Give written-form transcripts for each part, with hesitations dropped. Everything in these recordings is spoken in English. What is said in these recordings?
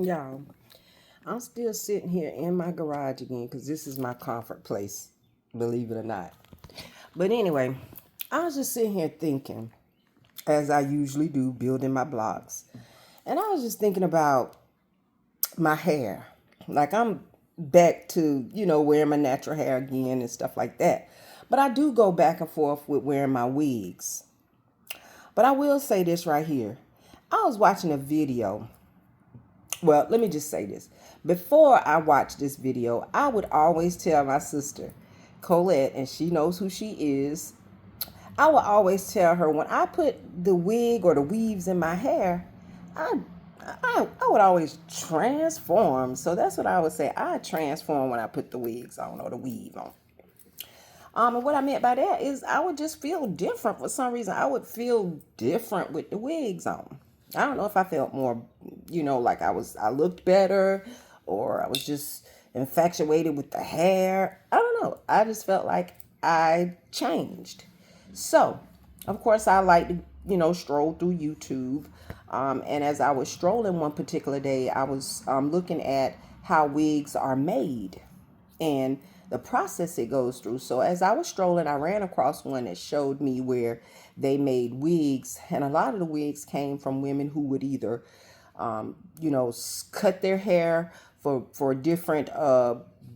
Y'all, I'm still sitting here in my garage again because this is my comfort place, believe it or not. But anyway, I was just sitting here thinking, as I usually do, building my blocks. And I was just thinking about my hair. Like I'm back to, wearing my natural hair again and stuff like that. But I do go back and forth with wearing my wigs. But I will say this right here. I was watching a video. Well, let me just say this. Before I watched this video, I would always tell my sister, Colette, and she knows who she is. I would always tell her when I put the wig or the weaves in my hair, I I would always transform. So that's what I would say. I transform when I put the wigs on or the weave on. And what I meant by that is I would just feel different for some reason. I would feel different with the wigs on. I don't know if I felt more, like I looked better, or I was just infatuated with the hair. I don't know. I just felt like I changed. So, of course, I like to, stroll through YouTube. And as I was strolling one particular day, I was looking at how wigs are made and the process it goes through. So as I was strolling, I ran across one that showed me where they made wigs, and a lot of the wigs came from women who would either, cut their hair for different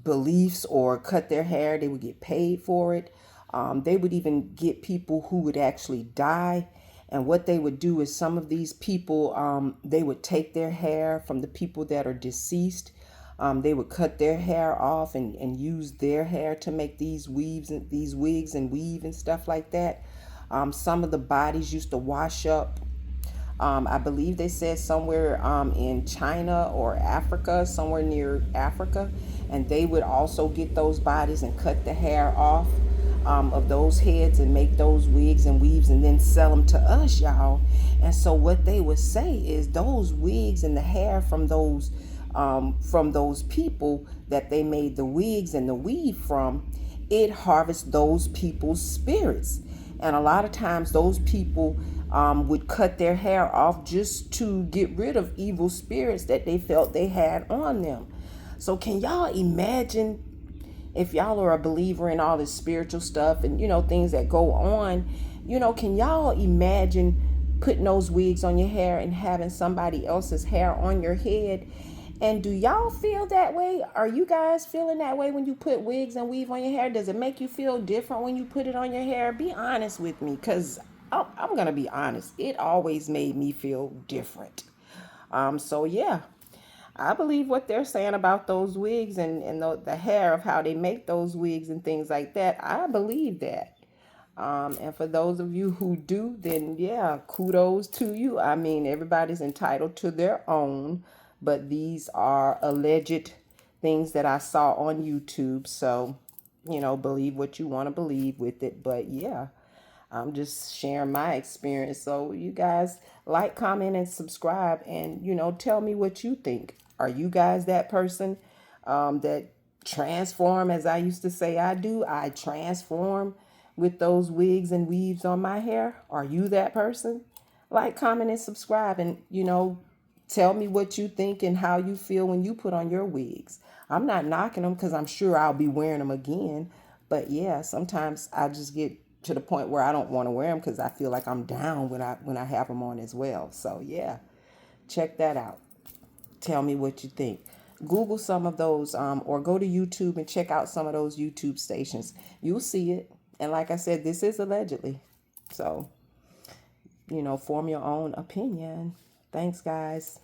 beliefs, or cut their hair. They would get paid for it. They would even get people who would actually die. And what they would do is some of these people, they would take their hair from the people that are deceased. They would cut their hair off and use their hair to make these weaves and these wigs and weave and stuff like that. Some of the bodies used to wash up. I believe they said somewhere in China or Africa, somewhere near Africa, and they would also get those bodies and cut the hair off of those heads and make those wigs and weaves and then sell them to us, y'all. And so what they would say is those wigs and the hair from those people that they made the wigs and the weave from, it harvests those people's spirits. And a lot of times those people would cut their hair off just to get rid of evil spirits that they felt they had on them. So can y'all imagine, if y'all are a believer in all this spiritual stuff and things that go on, can y'all imagine putting those wigs on your hair and having somebody else's hair on your head? And do y'all feel that way? Are you guys feeling that way when you put wigs and weave on your hair? Does it make you feel different when you put it on your hair? Be honest with me, because I'm going to be honest. It always made me feel different. So yeah, I believe what they're saying about those wigs and the hair, of how they make those wigs and things like that. I believe that. And for those of you who do, then yeah, kudos to you. I mean, everybody's entitled to their own, but these are alleged things that I saw on YouTube. So, believe what you want to believe with it. But yeah, I'm just sharing my experience. So you guys like, comment, and subscribe, and tell me what you think. Are you guys that person that transform, as I used to say I do? I transform with those wigs and weaves on my hair. Are you that person? Like, comment, and subscribe, and tell me what you think and how you feel when you put on your wigs. I'm not knocking them because I'm sure I'll be wearing them again. But yeah, sometimes I just get to the point where I don't want to wear them because I feel like I'm down when I have them on as well. So yeah, check that out. Tell me what you think. Google some of those, or go to YouTube and check out some of those YouTube stations. You'll see it. And like I said, this is allegedly. So, form your own opinion. Thanks, guys.